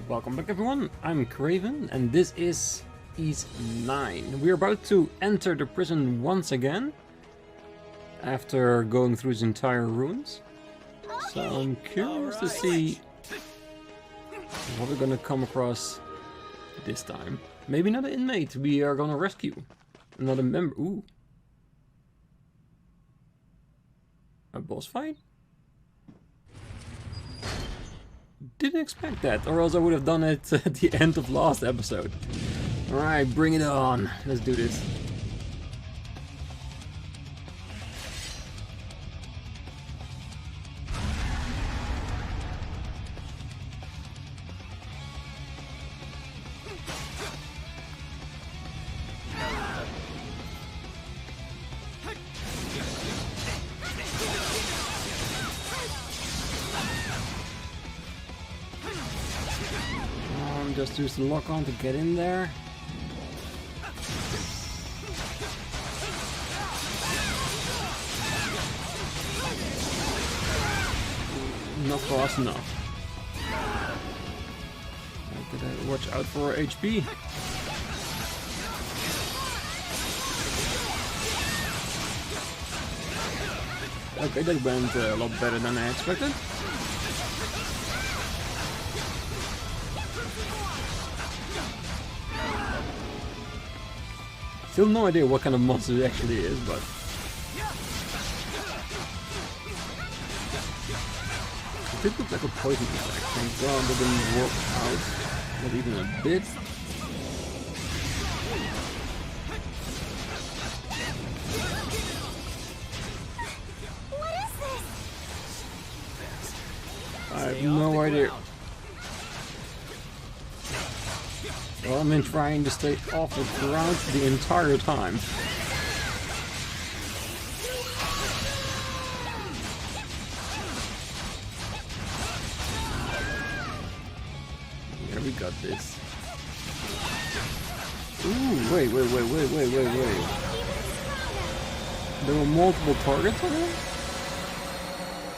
Welcome back everyone, I'm Craven and this is Ease 9. We're about to enter the prison once again after going through its entire ruins. So I'm curious to see what we're gonna come across this time. Maybe not an inmate we are gonna rescue. Another member. Ooh. A boss fight? Didn't expect that, or else I would have done it at the end of last episode. Alright, bring it on. Let's do this. Just use the lock on to get in there. Not fast enough. I gotta watch out for HP. Okay, that went a lot better than I expected. Still no idea what kind of monster it actually is, but it did look like a poison attack. Thank God that didn't work out, not even a bit. What is this? I have no idea. Well, I've been trying to stay off the ground the entire time. Here we got this. Ooh, wait. There were multiple targets on him?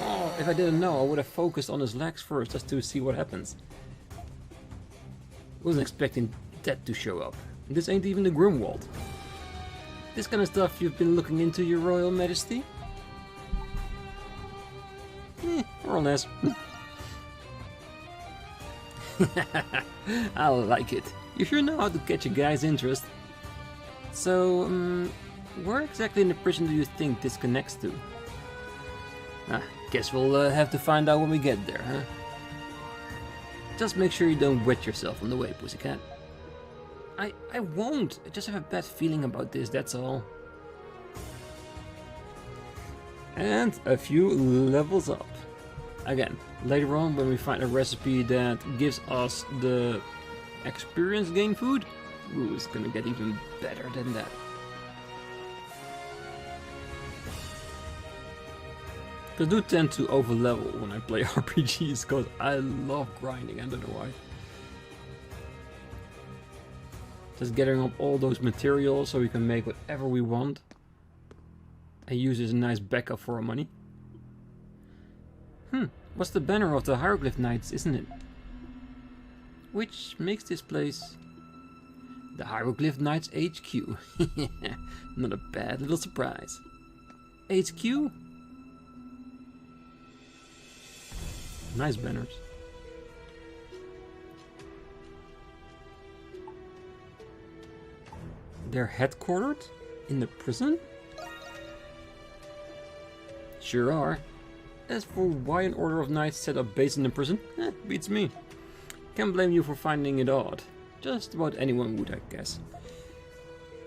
Oh, if I didn't know, I would have focused on his legs first just to see what happens. Wasn't expecting that to show up. This ain't even the Grimwald. This kind of stuff you've been looking into, your Royal Majesty? More or less. I like it. You sure know how to catch a guy's interest. So, where exactly in the prison do you think this connects to? Guess we'll have to find out when we get there, huh? Just make sure you don't wet yourself on the way, pussycat. I won't. I just have a bad feeling about this, that's all. And a few levels up. Again, later on when we find a recipe that gives us the experience gain food, ooh, it's gonna get even better than that. I do tend to overlevel when I play RPGs because I love grinding, I don't know why. Just gathering up all those materials so we can make whatever we want. And use as a nice backup for our money. What's the banner of the Hieroglyph Knights, isn't it? Which makes this place the Hieroglyph Knights HQ. Not a bad little surprise. HQ? Nice banners. They're headquartered in the prison? Sure are. As for why an order of knights set up base in the prison, beats me. Can't blame you for finding it odd. Just about anyone would, I guess.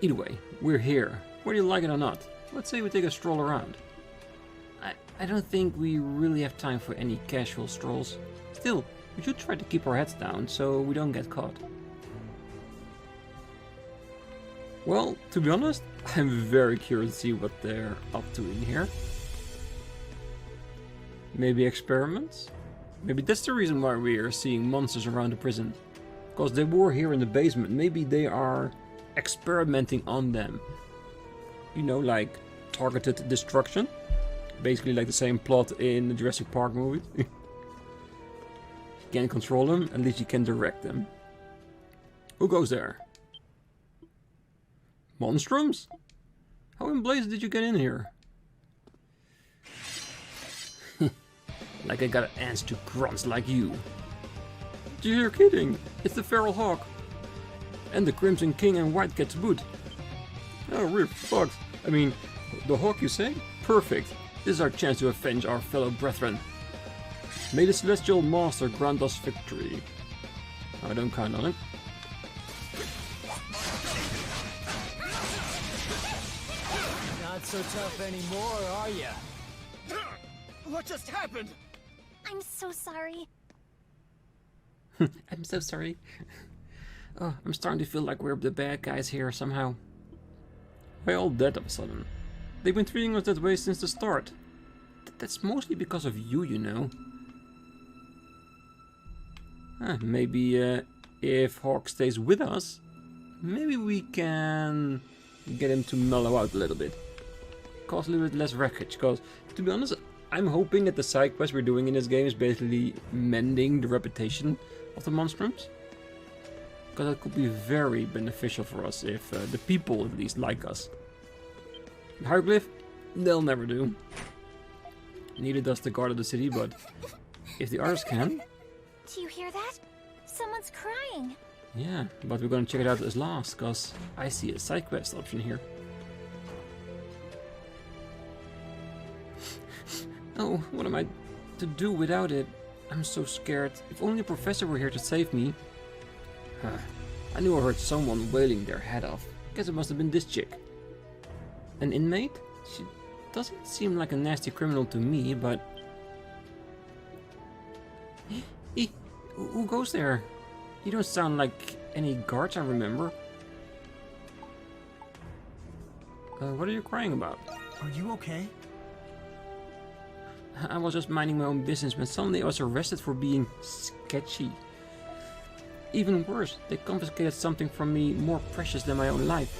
Either way, we're here. Whether you like it or not. Let's say we take a stroll around. I don't think we really have time for any casual strolls. Still, we should try to keep our heads down so we don't get caught. Well, to be honest, I'm very curious to see what they're up to in here. Maybe experiments? Maybe that's the reason why we are seeing monsters around the prison. Because they were here in the basement. Maybe they are experimenting on them. You know, like targeted destruction. Basically like the same plot in the Jurassic Park movie. Can't control them, at least you can direct them. Who goes there? Monstrums? How in blazes did you get in here? Like I got ants to grunts like you. You're kidding! It's the feral hawk! And the Crimson King and White Cat's boot. Oh, we're fucked. I mean, the hawk you say? Perfect. This is our chance to avenge our fellow brethren. May the celestial master grant us victory. I don't count on it. Not so tough anymore, are ya? What just happened? I'm so sorry. I'm so sorry. Oh, I'm starting to feel like we're the bad guys here somehow. Why all dead of a sudden? They've been treating us that way since the start. That's mostly because of you, you know. Maybe if Hawk stays with us, maybe we can get him to mellow out a little bit. Cause a little bit less wreckage, because to be honest, I'm hoping that the side quest we're doing in this game is basically mending the reputation of the Monstrums. Because that could be very beneficial for us if the people at least like us. The Hieroglyph, they'll never do. Neither does the guard of the city, but if the others can... Do you hear that? Someone's crying. Yeah, but we're gonna check it out as last, because I see a side quest option here. Oh, what am I to do without it? I'm so scared. If only a professor were here to save me. I knew I heard someone wailing their head off. Guess it must have been this chick. An inmate? She doesn't seem like a nasty criminal to me, but... Who goes there? You don't sound like any guards I remember. What are you crying about? Are you okay? I was just minding my own business when suddenly I was arrested for being sketchy. Even worse, they confiscated something from me more precious than my own life.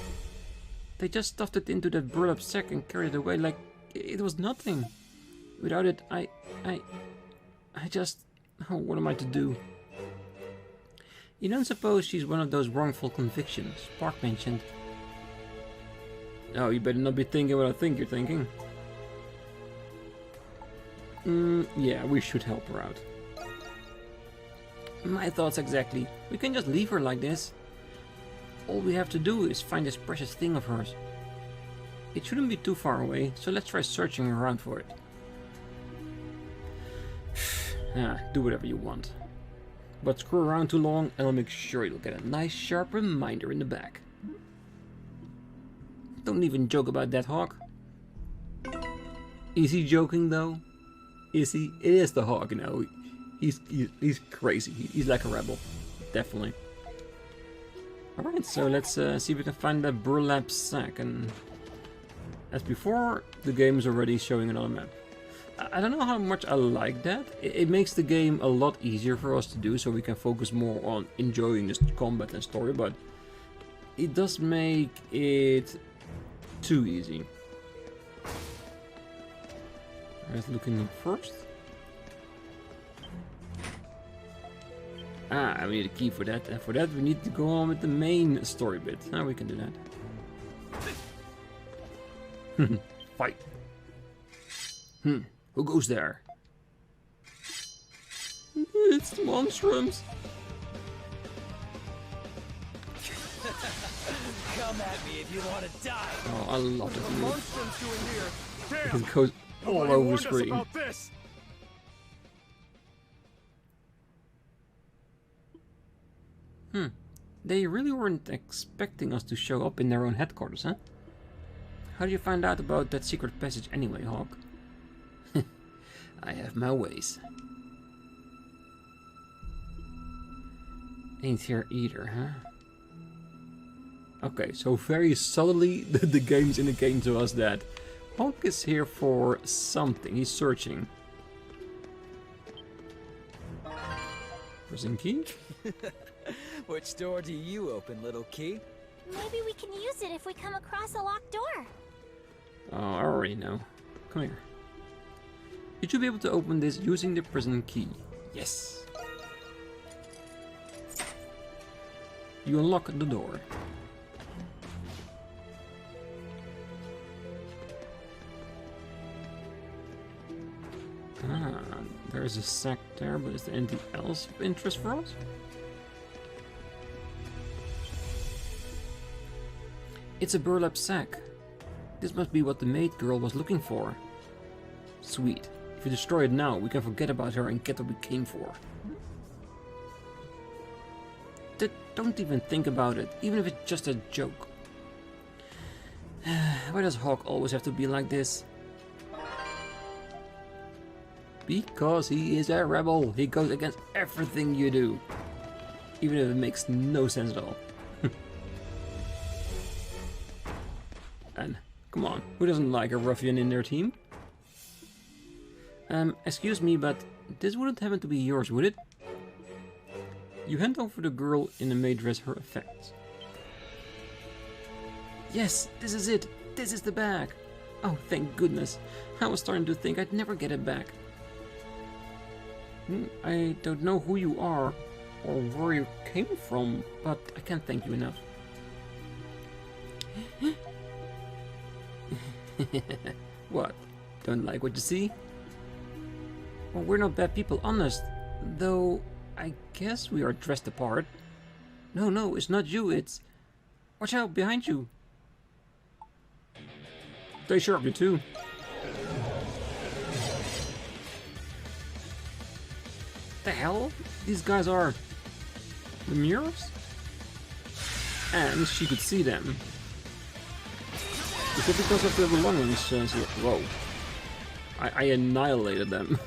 They just stuffed it into that burlap sack and carried it away like it was nothing. Without it, I just... Oh, what am I to do? You don't suppose she's one of those wrongful convictions Spark mentioned? Oh, you better not be thinking what I think you're thinking. Yeah, we should help her out. My thoughts exactly. We can just leave her like this. All we have to do is find this precious thing of hers. It shouldn't be too far away, so let's try searching around for it. Do whatever you want. But screw around too long and I'll make sure you'll get a nice sharp reminder in the back. Don't even joke about that, Hawk. Is he joking though? Is he? It is the Hawk, you know. He's crazy. He's like a rebel. Definitely. Alright, so let's see if we can find that burlap sack. And as before, the game is already showing it on the map. I don't know how much I like that. It makes the game a lot easier for us to do, so we can focus more on enjoying this combat and story, but it does make it too easy. Let's look in first. We need a key for that, and for that we need to go on with the main story bit. We can do that. Fight. Who goes there? It's the Monstrums. Come at me if you want to die. Oh, I love it. Monstrums doing here? Damn! It goes all Nobody over the warned us screen. about this. They really weren't expecting us to show up in their own headquarters, huh? How did you find out about that secret passage anyway, Hawk? I have my ways. Ain't here either, huh? Okay, so very subtly the game's indicating to us that Hawk is here for something. He's searching. Prison key? Which door do you open, little key? Maybe we can use it if we come across a locked door. Oh, I already know. Come here. You should be able to open this using the prison key. Yes. You unlock the door. Ah, there's a sack there, but is there anything else of interest for us? It's a burlap sack. This must be what the maid girl was looking for. Sweet. If you destroy it now, we can forget about her and get what we came for. Don't even think about it, even if it's just a joke. Why does Hog always have to be like this? Because he is a rebel. He goes against everything you do. Even if it makes no sense at all. And, come on, who doesn't like a ruffian in their team? Excuse me, but this wouldn't happen to be yours, would it? You hand over the girl in the maid dress her effects. Yes, this is it. This is the bag. Oh, thank goodness. I was starting to think I'd never get it back. I don't know who you are or where you came from, but I can't thank you enough. What? Don't like what you see? Well, we're not bad people, honest. Though, I guess we are dressed the part. No, it's not you, it's... Watch out, behind you. Stay sharp, you too. The hell? These guys are... Lemures? And she could see them. Is it because of the belongings? Whoa. I annihilated them.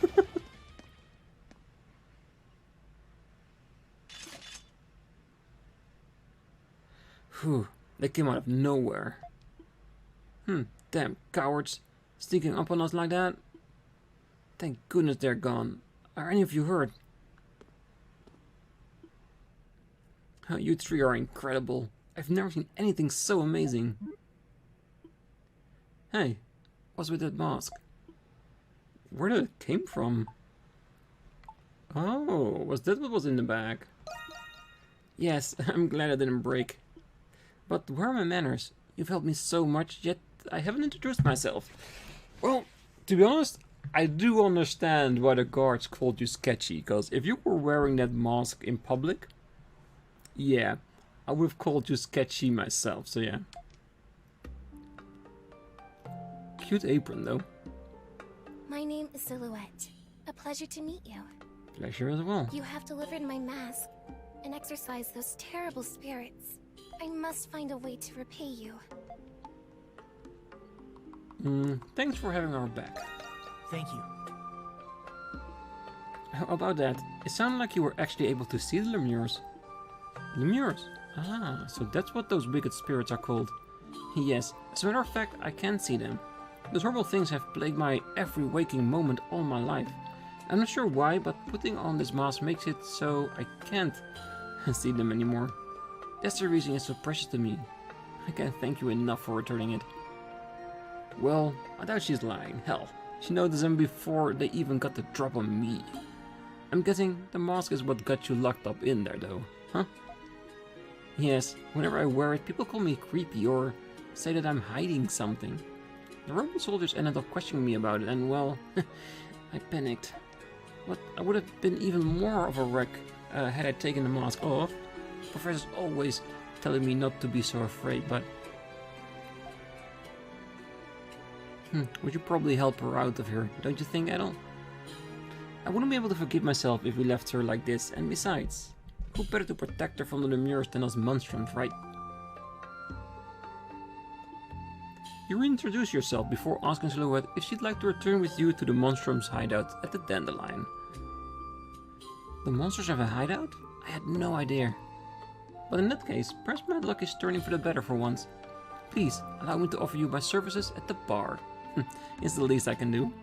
Whew, they came out of nowhere. Damn cowards. Sneaking up on us like that. Thank goodness they're gone. Are any of you hurt? You three are incredible. I've never seen anything so amazing. Hey, what's with that mask? Where did it came from? Oh, was that what was in the bag? Yes, I'm glad I didn't break. But where are my manners? You've helped me so much, yet I haven't introduced myself. Well, to be honest, I do understand why the guards called you sketchy, because if you were wearing that mask in public, yeah, I would have called you sketchy myself, so yeah. Cute apron, though. My name is Silhouette. A pleasure to meet you. Pleasure as well. You have delivered my mask and exorcised those terrible spirits. I must find a way to repay you. Thanks for having our back. Thank you. How about that? It sounded like you were actually able to see the Lemures. Lemures? Ah, so that's what those wicked spirits are called. Yes, as a matter of fact, I can see them. Those horrible things have plagued my every waking moment all my life. I'm not sure why, but putting on this mask makes it so I can't see them anymore. That's the reason it's so precious to me. I can't thank you enough for returning it. Well, I doubt she's lying. Hell, she noticed them before they even got the drop on me. I'm guessing the mask is what got you locked up in there, though, huh? Yes, whenever I wear it, people call me creepy or say that I'm hiding something. The Roman soldiers ended up questioning me about it, and well, I panicked. But I would have been even more of a wreck had I taken the mask off. Professor's always telling me not to be so afraid, but... we should probably help her out of here, don't you think, Adol? I wouldn't be able to forgive myself if we left her like this, and besides, who better to protect her from the Lemures than us Monstrums, right? You reintroduce yourself before asking Silhouette if she'd like to return with you to the Monstrum's hideout at the Dandelion. The monsters have a hideout? I had no idea. But in that case, perhaps my luck is turning for the better for once. Please, allow me to offer you my services at the bar. It's the least I can do.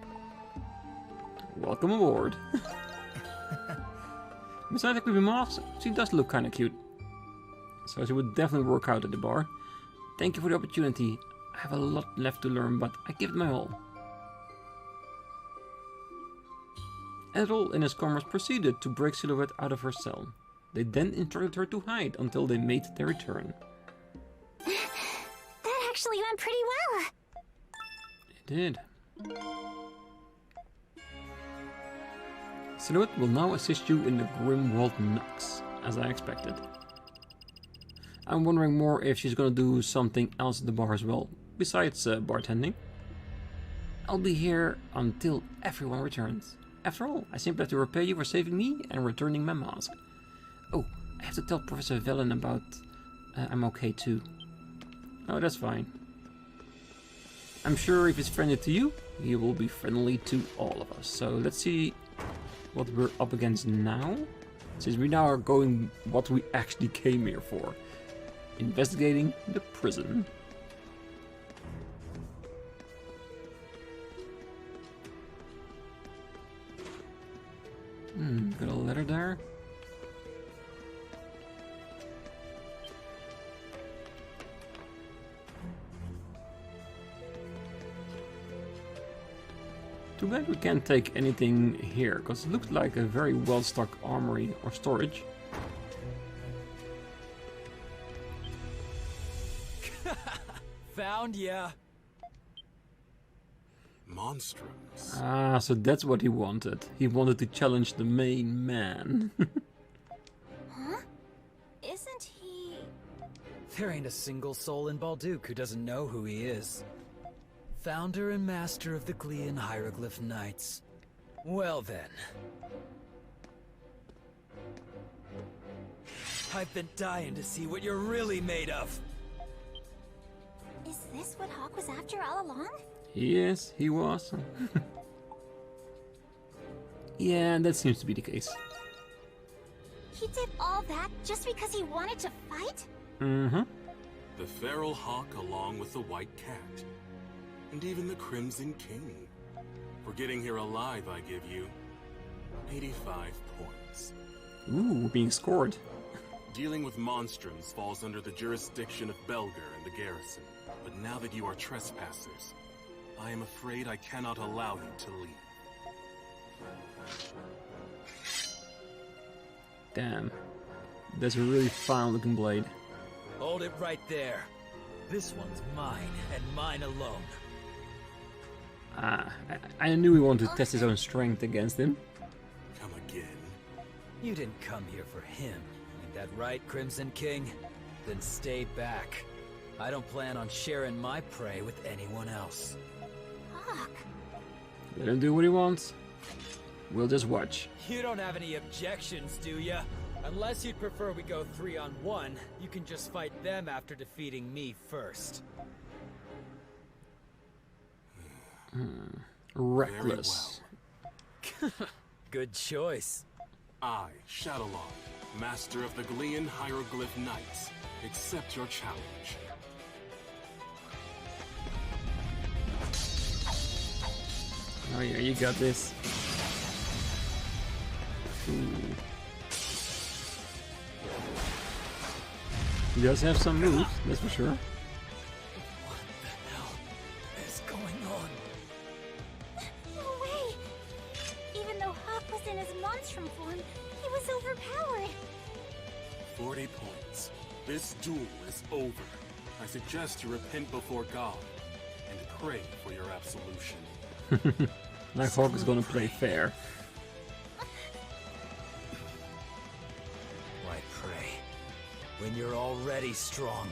Welcome aboard. Besides the creepy mask, she does look kinda cute. So she would definitely work out at the bar. Thank you for the opportunity. I have a lot left to learn, but I give it my all. Adol and his comrades proceeded to break Silhouette out of her cell. They then instructed her to hide until they made their return. That actually went pretty well. It did. Silhouette will now assist you in the Grimwald Nox, as I expected. I'm wondering more if she's gonna do something else at the bar as well, besides bartending. I'll be here until everyone returns. After all, I simply have to repay you for saving me and returning my mask. Oh, I have to tell Professor Velen about... I'm okay too. Oh, that's fine. I'm sure if he's friendly to you, he will be friendly to all of us. So let's see what we're up against now. Since we now are going what we actually came here for. Investigating the prison. Got a letter there. Too bad we can't take anything here, because it looks like a very well-stocked armory or storage. Found ya. Monstrums. Ah, so that's what he wanted. He wanted to challenge the main man. Huh? Isn't he... There ain't a single soul in Balduq who doesn't know who he is. Founder and master of the Glean Hieroglyph Knights. Well then. I've been dying to see what you're really made of. Is this what Hawk was after all along? Yes, he was. Yeah, that seems to be the case. He did all that just because he wanted to fight? Mm-hmm. The feral hawk along with the white cat. And even the Crimson King. For getting here alive, I give you 85 points. Ooh, we're being scored. Dealing with monstrums falls under the jurisdiction of Belger and the garrison. But now that you are trespassers, I am afraid I cannot allow you to leave. Damn. That's a really fine looking blade. Hold it right there. This one's mine, and mine alone. Ah, I knew he wanted to test his own strength against him. Come again. You didn't come here for him. Ain't that right, Crimson King? Then stay back. I don't plan on sharing my prey with anyone else. Hawk. Let him do what he wants. We'll just watch. You don't have any objections, do ya? Unless you'd prefer we go 3-on-1, you can just fight them after defeating me first. Reckless. Good choice. I, Shadowlong, master of the Glean Hieroglyph Knights, accept your challenge. Oh yeah, you got this. Ooh. He does have some moves, that's for sure. What the hell is going on? No way! Even though Hawk was in his monstrum form, he was overpowered. 40 points. This duel is over. I suggest you repent before God and pray for your absolution. Like Hawk is gonna play fair. Why pray? When you're already strong.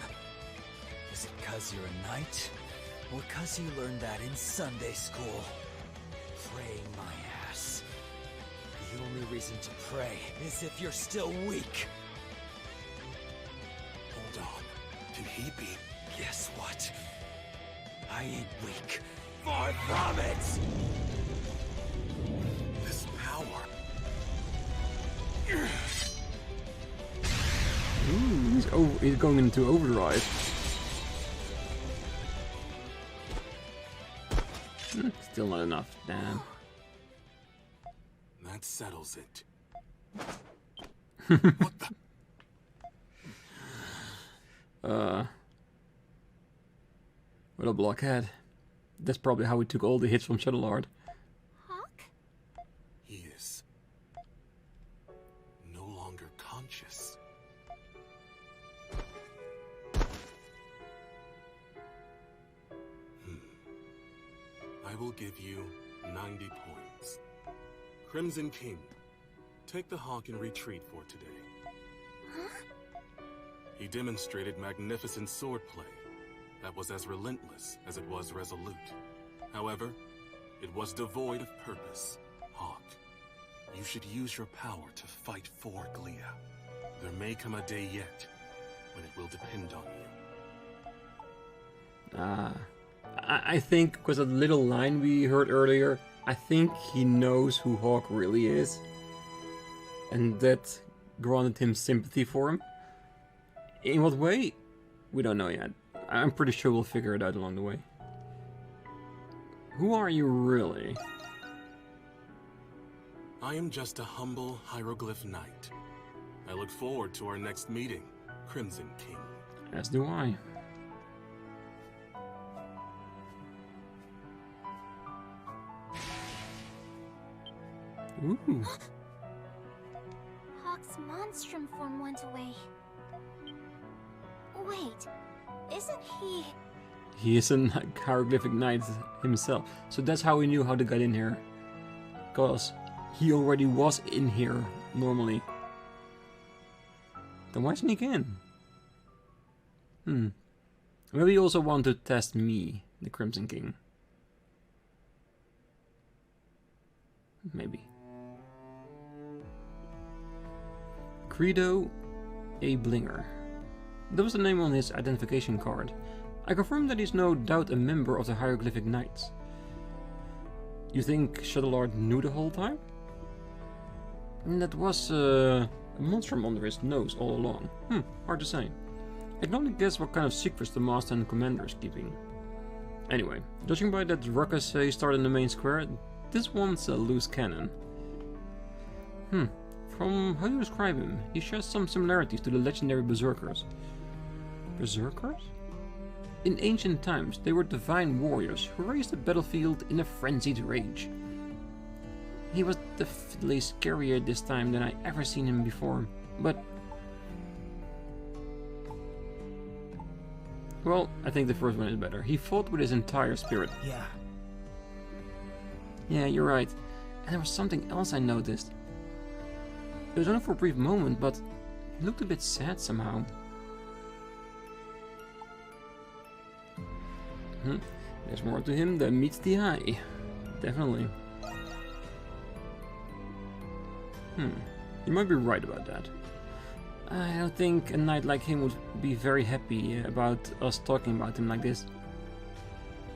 Is it 'cause you're a knight? Or 'cause you learned that in Sunday school? Praying my ass. The only reason to pray is if you're still weak. Hold on. Can he be? Guess what? I ain't weak. Far from it! This power. Ooh, he's going into overdrive. Still not enough, damn. That settles it. What the? What a blockhead. That's probably how he took all the hits from Shadowlord. Hawk? He is no longer longer conscious. I will give you 90 points. Crimson King, take the hawk and retreat for today. Huh? He demonstrated magnificent swordplay that was as relentless as it was resolute. However, it was devoid of purpose. Hawk, you should use your power to fight for Glia. There may come a day yet when it will depend on you. I think, because of the little line we heard earlier, I think he knows who Hawk really is. And that granted him sympathy for him. In what way? We don't know yet. I'm pretty sure we'll figure it out along the way. Who are you really? I am just a humble hieroglyph knight. I look forward to our next meeting, Crimson King. As do I. Ooh. Hawk's monstrum form went away. Wait, isn't he... He is a hieroglyphic knight himself. So that's how we knew how to get in here. Because he already was in here normally. Then why sneak in? Maybe you also want to test me, the Crimson King. Maybe. Credo A. Blinger. That was the name on his identification card. I confirm that he's no doubt a member of the Hieroglyphic Knights. You think Shadowlord knew the whole time? And that was a monstrum under his nose all along. Hard to say. I can only guess what kind of secrets the Master and Commander is keeping. Anyway, judging by that ruckus he started in the main square, this one's a loose cannon. From how you describe him, he shares some similarities to the legendary Berserkers. Berserkers? In ancient times, they were divine warriors who raised the battlefield in a frenzied rage. He was definitely scarier this time than I ever seen him before, but... Well, I think the first one is better. He fought with his entire spirit. Yeah, you're right. And there was something else I noticed. It was only for a brief moment, but he looked a bit sad somehow. There's more to him than meets the eye. Definitely. You might be right about that. I don't think a knight like him would be very happy about us talking about him like this.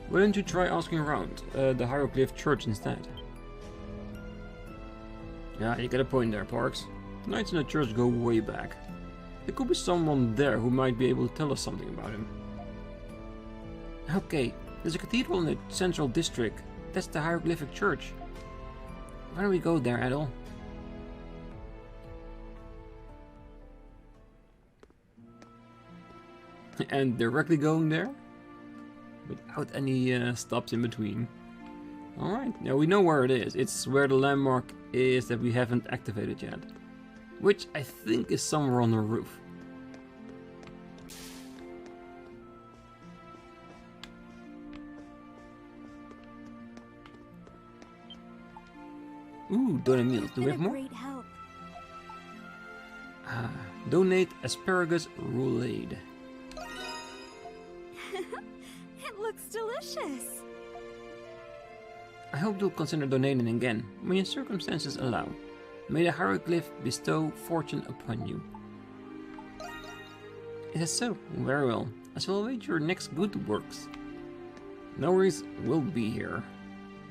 Why don't you try asking around the Hieroglyph Church instead? Yeah, you get a point there, Parks. The knights in the church go way back. There could be someone there who might be able to tell us something about him. Okay, there's a cathedral in the central district. That's the Hieroglyphic Church. Why don't we go there, Adol? And directly going there? Without any stops in between. Alright, now we know where it is. It's where the landmark is that we haven't activated yet. Which I think is somewhere on the roof. Ooh, donate meals. Do we have more? Great help. Donate asparagus roulade. It looks delicious. I hope you'll consider donating again, when your circumstances allow. May the hieroglyph bestow fortune upon you. It is so. Very well. I shall await your next good works. No worries, we'll be here.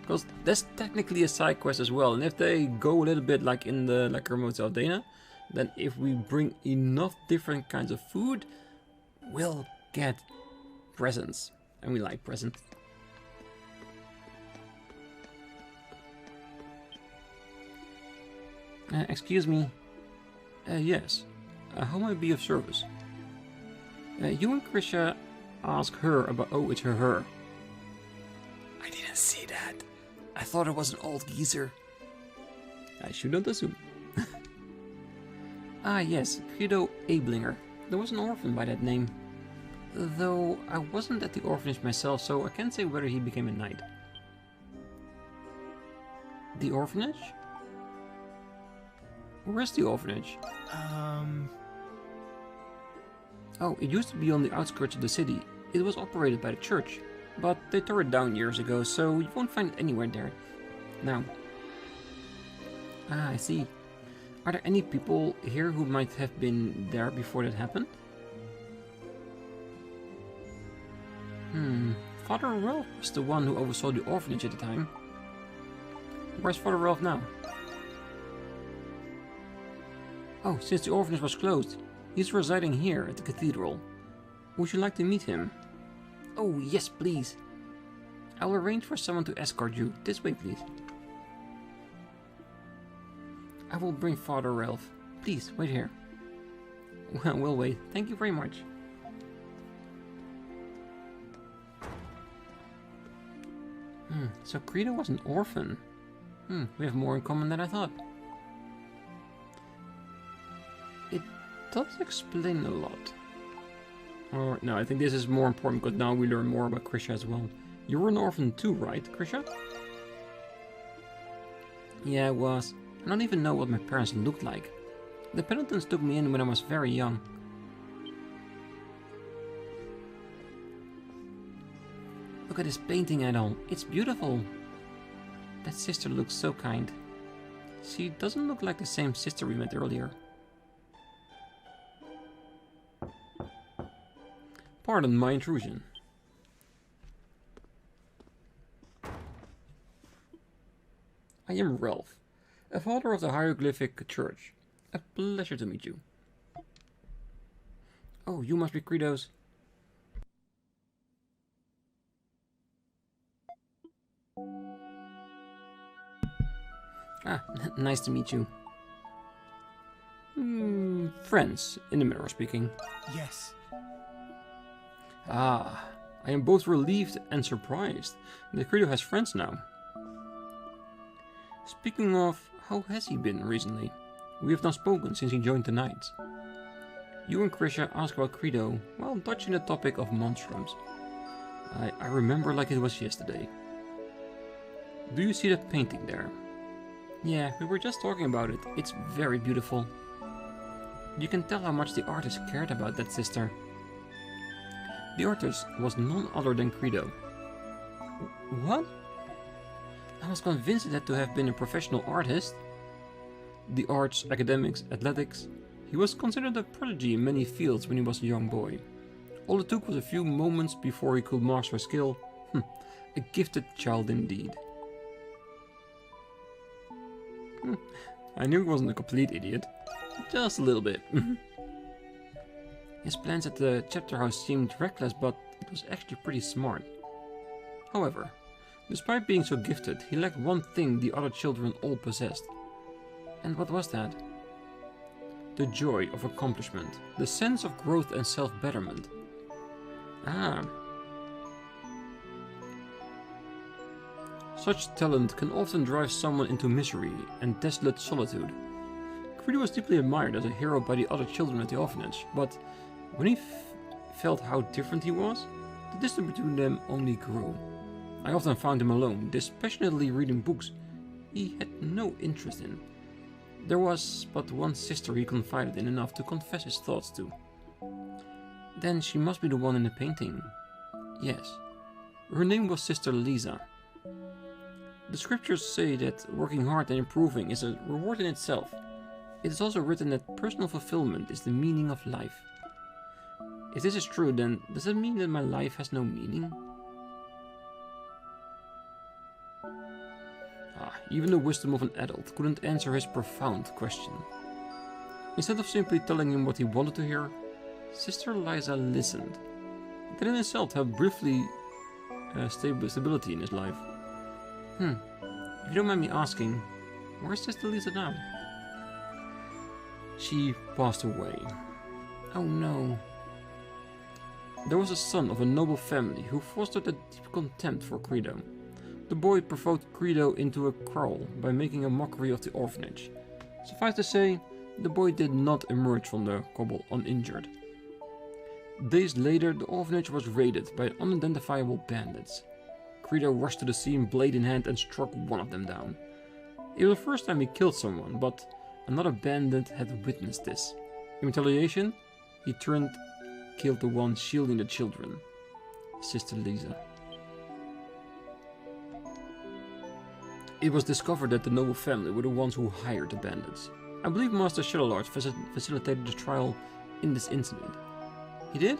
Because that's technically a side quest as well, and if they go a little bit like in the remote of Dana, then if we bring enough different kinds of food, we'll get presents. And we like presents. Excuse me. Yes. How may I be of service? You and Krisha ask her about... Oh, it's her. I didn't see that. I thought it was an old geezer. I shouldn't assume. Ah yes, Guido Ablinger. There was an orphan by that name. Though I wasn't at the orphanage myself, so I can't say whether he became a knight. The orphanage? Where's the orphanage? Oh, it used to be on the outskirts of the city. It was operated by the church, but they tore it down years ago, so you won't find it anywhere there now. Ah, I see. Are there any people here who might have been there before that happened? Father Ralph was the one who oversaw the orphanage at the time. Where's Father Ralph now? Oh, since the orphanage was closed, he's residing here at the cathedral. Would you like to meet him? Oh, yes, please. I will arrange for someone to escort you. This way, please. I will bring Father Ralph. Please, wait here. Well, we'll wait. Thank you very much. So Credo was an orphan. We have more in common than I thought. It does explain a lot. Or, no, I think this is more important because now we learn more about Krisha as well. You were an orphan too, right, Krisha? Yeah, I was. I don't even know what my parents looked like. The penitents took me in when I was very young. Look at this painting, Adol. It's beautiful. That sister looks so kind. She doesn't look like the same sister we met earlier. Pardon my intrusion. I am Ralph, a father of the Hieroglyphic Church. A pleasure to meet you. Oh, you must be Credo's. Ah, nice to meet you. Friends, in the mirror speaking. Yes. Ah, I am both relieved and surprised that Credo has friends now. Speaking of, how has he been recently? We have not spoken since he joined the Knights. You and Krisha asked about Credo while touching the topic of monstrums. I remember like it was yesterday. Do you see that painting there? Yeah, we were just talking about it. It's very beautiful. You can tell how much the artist cared about that sister. The artist was none other than Credo. What? I was convinced it had to have been a professional artist. The arts, academics, athletics. He was considered a prodigy in many fields when he was a young boy. All it took was a few moments before he could master a skill. A gifted child indeed. I knew he wasn't a complete idiot. Just a little bit. His plans at the chapter house seemed reckless, but it was actually pretty smart. However, despite being so gifted, he lacked one thing the other children all possessed. And what was that? The joy of accomplishment, the sense of growth and self-betterment. Ah. Such talent can often drive someone into misery and desolate solitude. Credo was deeply admired as a hero by the other children at the orphanage, but when he felt how different he was, the distance between them only grew. I often found him alone, dispassionately reading books he had no interest in. There was but one sister he confided in enough to confess his thoughts to. Then she must be the one in the painting. Yes. Her name was Sister Lisa. The scriptures say that working hard and improving is a reward in itself. It is also written that personal fulfillment is the meaning of life. If this is true, then does that mean that my life has no meaning? Even the wisdom of an adult couldn't answer his profound question. Instead of simply telling him what he wanted to hear, Sister Liza listened. That in itself helped briefly stability in his life. If you don't mind me asking, where's Sister Lisa now? She passed away. Oh no. There was a son of a noble family who fostered a deep contempt for Credo. The boy provoked Credo into a quarrel by making a mockery of the orphanage. Suffice to say, the boy did not emerge from the cobble uninjured. Days later, the orphanage was raided by unidentifiable bandits. Credo rushed to the scene, blade in hand, and struck one of them down. It was the first time he killed someone, but another bandit had witnessed this. In retaliation, he killed the one shielding the children, Sister Lisa. It was discovered that the noble family were the ones who hired the bandits. I believe Master Shadowlord facilitated the trial in this incident. He did?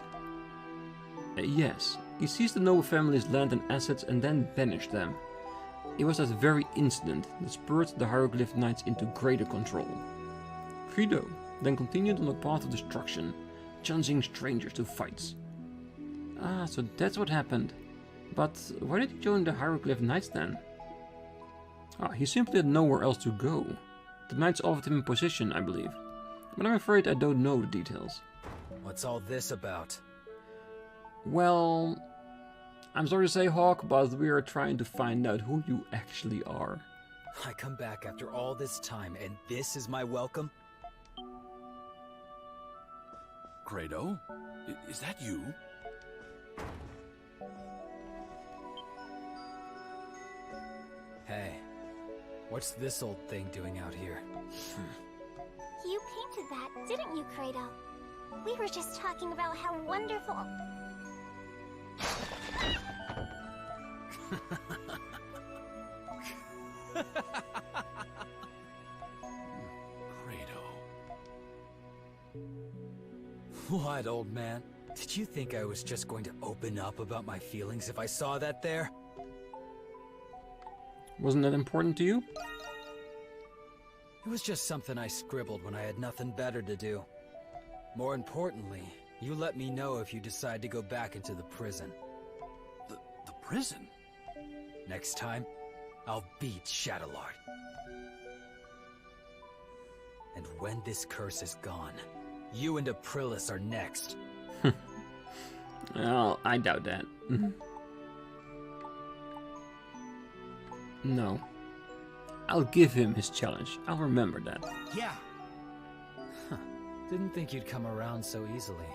Yes. He seized the noble family's land and assets and then banished them. It was that very incident that spurred the Hieroglyph Knights into greater control. Credo then continued on the path of destruction, challenging strangers to fights. Ah, so that's what happened. But why did he join the Hieroglyph Knights then? Ah, he simply had nowhere else to go. The Knights offered him a position, I believe. But I'm afraid I don't know the details. What's all this about? Well, I'm sorry to say, Hawk, but we are trying to find out who you actually are. I come back after all this time, and this is my welcome? Credo? Is that you? Hey, what's this old thing doing out here? You painted that, didn't you, Credo? We were just talking about how wonderful... Credo. What, old man? Did you think I was just going to open up about my feelings if I saw that there? Wasn't that important to you? It was just something I scribbled when I had nothing better to do. More importantly, you let me know if you decide to go back into the prison. The prison? Next time, I'll beat Shadowlord. And when this curse is gone, you and Aprilis are next. Well, I doubt that. No. I'll give him his challenge. I'll remember that. Yeah. Huh. Didn't think you'd come around so easily.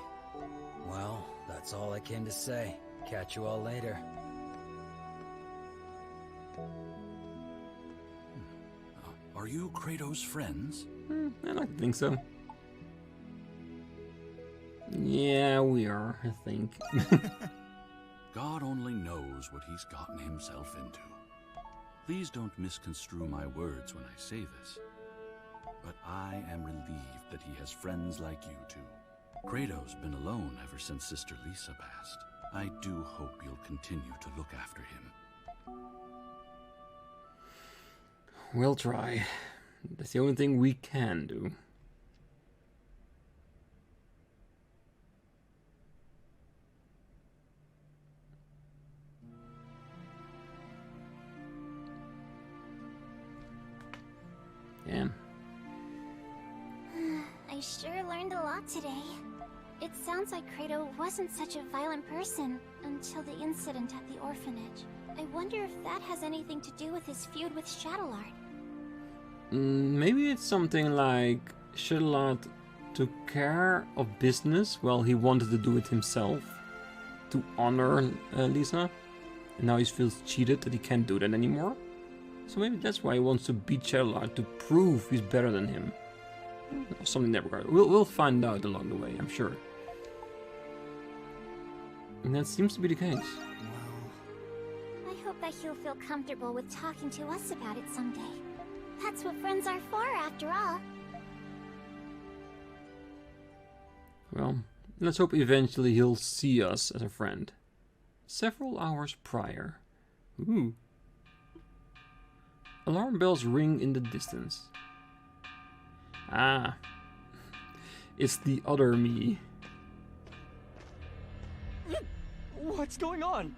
Well, that's all I came to say. Catch you all later. Are you Credo's friends? I like to think so. Yeah, we are, I think. God only knows what he's gotten himself into. Please don't misconstrue my words when I say this. But I am relieved that he has friends like you two. Credo's been alone ever since Sister Lisa passed. I do hope you'll continue to look after him. We'll try. That's the only thing we can do. Yeah. I sure learned a lot today. It sounds like Credo wasn't such a violent person until the incident at the orphanage. I wonder if that has anything to do with his feud with Shadowlord. Maybe it's something like Shadowlord took care of business while he wanted to do it himself to honor Lisa, and now he feels cheated that he can't do that anymore. So maybe that's why he wants to beat Shadowlord, to prove he's better than him. Or something in that regard. We'll find out along the way, I'm sure. And that seems to be the case. I hope that he'll feel comfortable with talking to us about it someday. That's what friends are for, after all. Well, let's hope eventually he'll see us as a friend. Several hours prior. Ooh. Alarm bells ring in the distance. Ah. It's the other me. What's going on?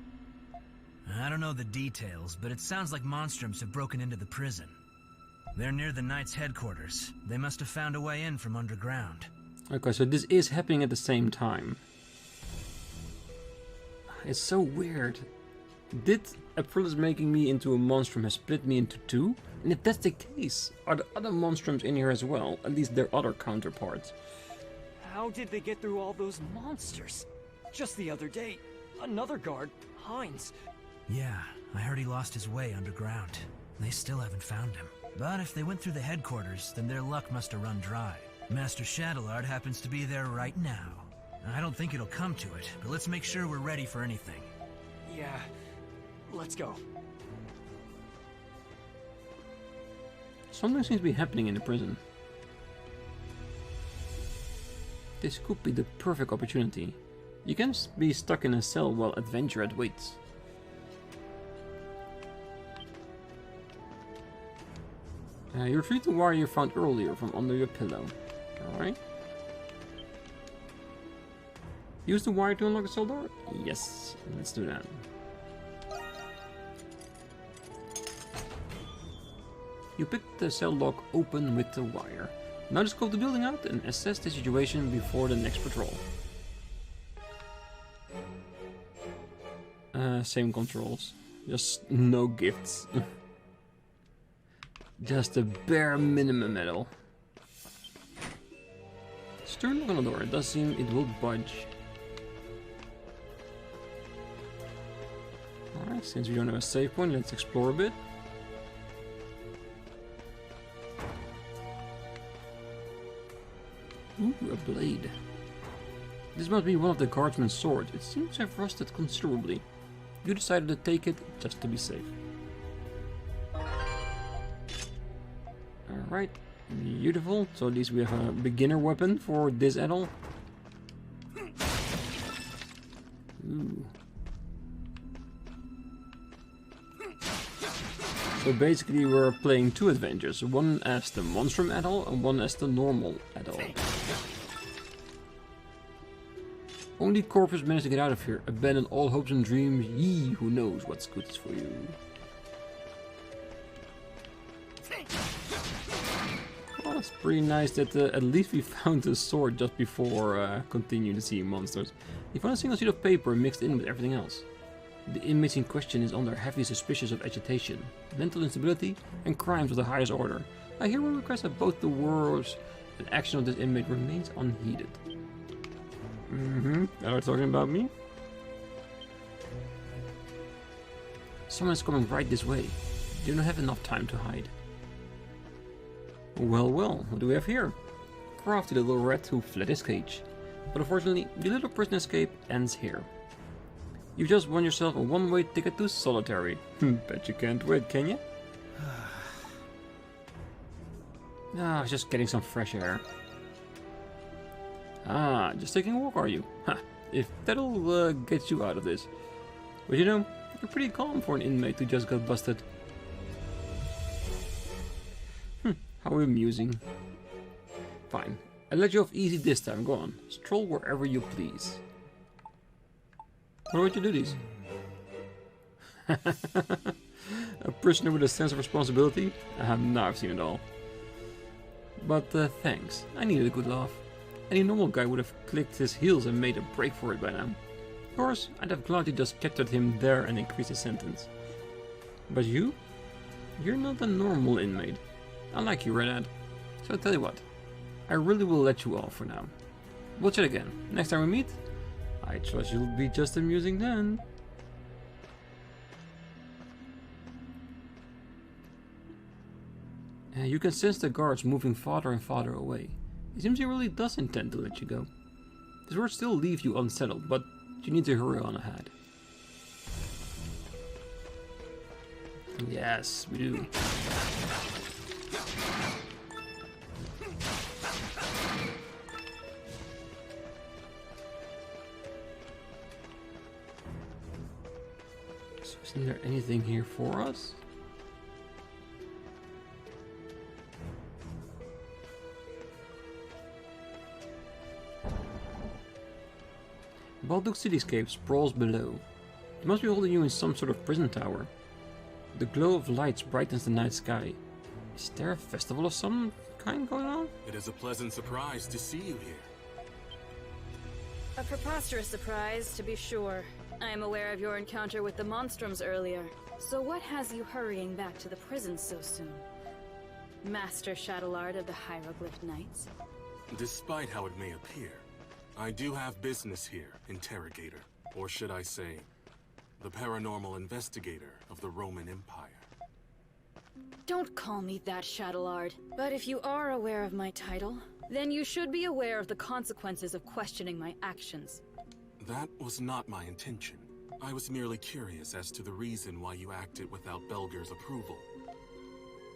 I don't know the details, but it sounds like Monstrums have broken into the prison. They're near the Knights' headquarters. They must have found a way in from underground. Okay, so this is happening at the same time. It's so weird. Did Aprilis making me into a monstrum has split me into two? And if that's the case, are the other monstrums in here as well? At least their other counterparts. How did they get through all those monsters? Just the other day, another guard, Heinz. Yeah, I heard he lost his way underground. They still haven't found him. But if they went through the headquarters, then their luck must have run dry. Master Shadowlard happens to be there right now. I don't think it'll come to it, but let's make sure we're ready for anything. Yeah, let's go. Something seems to be happening in the prison. This could be the perfect opportunity. You can be stuck in a cell while adventure awaits. You retrieve the wire you found earlier from under your pillow. Alright. Use the wire to unlock the cell door? Yes, let's do that. You pick the cell lock open with the wire. Now just scope the building out and assess the situation before the next patrol. Same controls. Just no gifts. Just a bare minimum metal. Turn lock on the door. It does seem it will budge. Alright, since we don't have a save point, let's explore a bit. Ooh, a blade. This must be one of the guardsman's swords. It seems to have rusted considerably. You decided to take it just to be safe. Alright, beautiful. So at least we have a beginner weapon for this Adol. Ooh. So basically we're playing two adventures. One as the Monstrum Adol and one as the normal Adol. Only corpses managed to get out of here. Abandon all hopes and dreams. Ye who knows what's good for you. Well, it's pretty nice that at least we found the sword just before continuing to see monsters. You found a single sheet of paper mixed in with everything else. The inmate in question is under heavy suspicion of agitation, mental instability, and crimes of the highest order. I hereby request that both the words and action of this inmate remains unheeded. Are you talking about me? Someone's coming right this way. You don't have enough time to hide. Well, well, what do we have here? Crafty little rat who fled his cage. But unfortunately, the little prison escape ends here. You just won yourself a one-way ticket to solitary. Bet you can't wait, can you? Ah, just getting some fresh air. Ah, just taking a walk, are you? Ha, if that'll get you out of this. But you know, you're pretty calm for an inmate who just got busted. How amusing. Fine, I'll let you off easy this time, go on. Stroll wherever you please. Why would you do this? A prisoner with a sense of responsibility? Now I've seen it all. But thanks, I needed a good laugh. Any normal guy would have clicked his heels and made a break for it by now. Of course, I'd have gladly just captured him there and increased his sentence. But you? You're not a normal inmate. I like you, Redhead. So I'll tell you what, I really will let you off for now. We'll chat again. Next time we meet, I trust you'll be just amusing then. You can sense the guards moving farther and farther away. It seems he really does intend to let you go. His words still leave you unsettled, but you need to hurry on ahead. Yes, we do. So isn't there anything here for us? Balduq cityscape sprawls below. It must be holding you in some sort of prison tower. The glow of lights brightens the night sky. Is there a festival of some kind going on? It is a pleasant surprise to see you here. A preposterous surprise, to be sure. I am aware of your encounter with the Monstrums earlier. So what has you hurrying back to the prison so soon? Master Shadowlord of the Hieroglyph Knights? Despite how it may appear, I do have business here, Interrogator. Or should I say, the paranormal investigator of the Roman Empire. Don't call me that, Shadowlord. But if you are aware of my title, then you should be aware of the consequences of questioning my actions. That was not my intention. I was merely curious as to the reason why you acted without Belger's approval.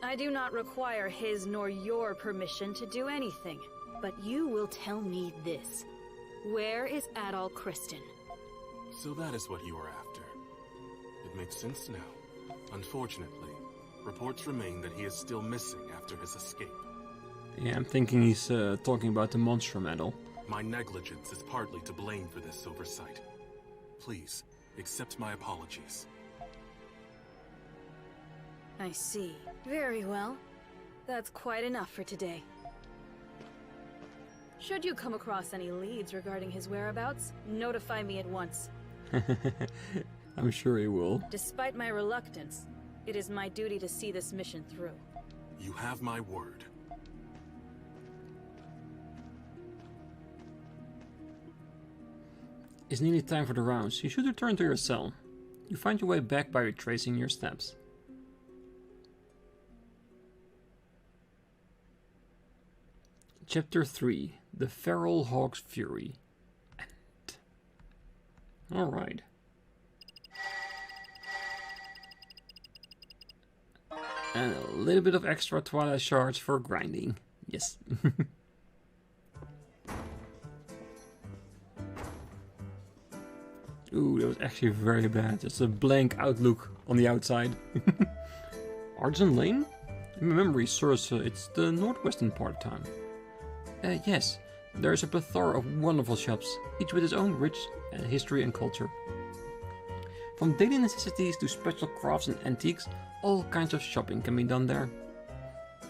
I do not require his nor your permission to do anything. But you will tell me this. Where is Adol Christin? So that is what you are after. It makes sense now. Unfortunately, reports remain that he is still missing after his escape. Yeah, I'm thinking he's talking about the Monstrum Adol. My negligence is partly to blame for this oversight. Please, accept my apologies. I see. Very well. That's quite enough for today. Should you come across any leads regarding his whereabouts, notify me at once. I'm sure he will. Despite my reluctance, it is my duty to see this mission through. You have my word. It's nearly time for the rounds. You should return to your cell. You find your way back by retracing your steps. Chapter 3. The Feral Hog's Fury. Alright. And a little bit of extra Twilight shards for grinding. Yes. Ooh, that was actually very bad. Just a blank outlook on the outside. Artisan Lane? In my memory serves it's the northwestern part of town. Yes, there is a plethora of wonderful shops, each with its own rich history and culture. From daily necessities to special crafts and antiques, all kinds of shopping can be done there.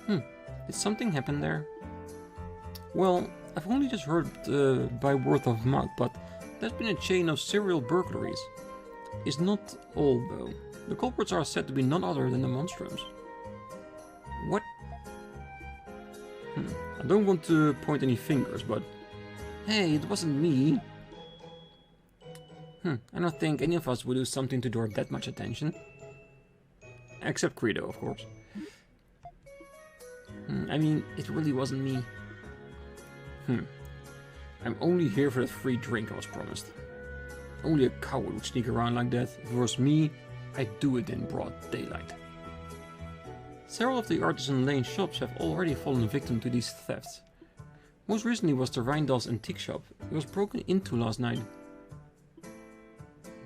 Did something happen there? Well, I've only just heard by word of mouth, but there's been a chain of serial burglaries. It's not all, though. The culprits are said to be none other than the Monstrums. What? I don't want to point any fingers, but... Hey, it wasn't me. I don't think any of us would do something to draw that much attention. Except Credo, of course. I mean, it really wasn't me. I'm only here for the free drink I was promised. Only a coward would sneak around like that. If it was me, I'd do it in broad daylight. Several of the Artisan Lane shops have already fallen victim to these thefts. Most recently was the Rhindell's antique shop. It was broken into last night.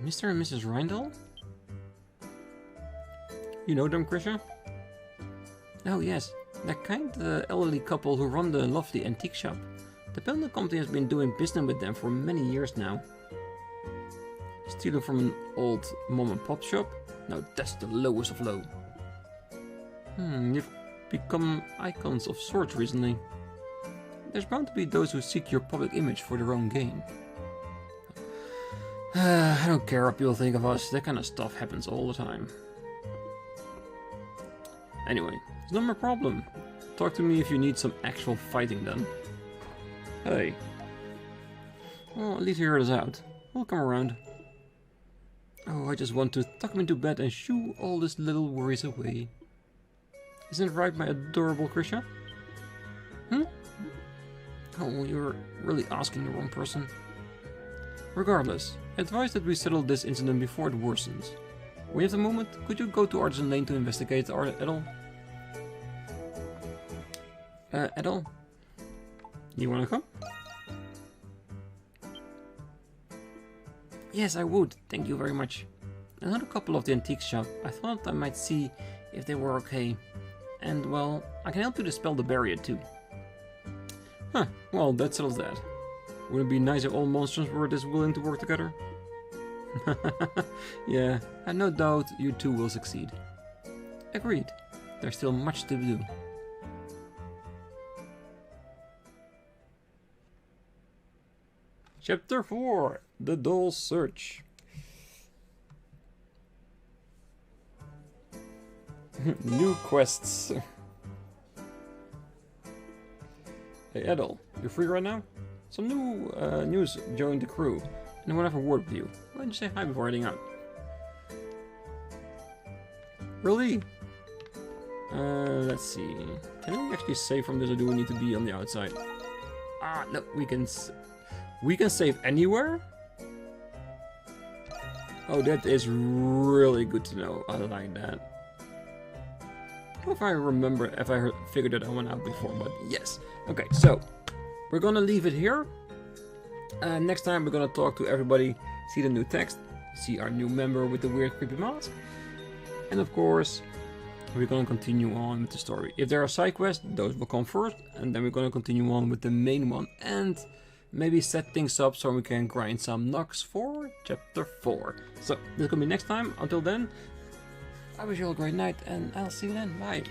Mr. and Mrs. Rhindell? You know them, Krisha? Oh yes, that kind elderly couple who run the lovely antique shop. The Balduq company has been doing business with them for many years now. Stealing from an old mom and pop shop? Now that's the lowest of low. You've become icons of sorts recently. There's bound to be those who seek your public image for their own gain. I don't care what people think of us, that kind of stuff happens all the time. Anyway, it's not my problem. Talk to me if you need some actual fighting done. Hey. Well, at least you heard us out. We'll come around. Oh, I just want to tuck him into bed and shoo all these little worries away. Isn't it right, my adorable Krisha? Oh, you're really asking the wrong person. Regardless, I advise that we settle this incident before it worsens. When you have a moment, could you go to Artisan Lane to investigate Adol? Adol? You wanna come? Yes, I would. Thank you very much. Another couple of the antique shop. I thought I might see if they were okay. And, well, I can help you dispel the barrier too. Huh, well, that settles that. Wouldn't it be nice if all monsters were this willing to work together? Yeah, and no doubt you two will succeed. Agreed. There's still much to do. Chapter 4. The Doll's Search. New quests. Hey Adol, you're free right now? Some new news joined the crew, and I want to have a word with you. Why don't you say hi before heading out? Really? Let's see. Can we actually save from this, or do we need to be on the outside? Ah, no, we can save anywhere? Oh, that is really good to know. I like that. I don't know if I remember if I figured that one out before, but yes. Okay, so we're gonna leave it here. Next time we're gonna talk to everybody, see the new text, see our new member with the weird creepy mask, and of course we're gonna continue on with the story. If there are side quests, those will come first, and then we're gonna continue on with the main one and maybe set things up so we can grind some Nox for chapter 4. So this is gonna be next time. Until then, I wish you all a great night, and I'll see you then. Bye.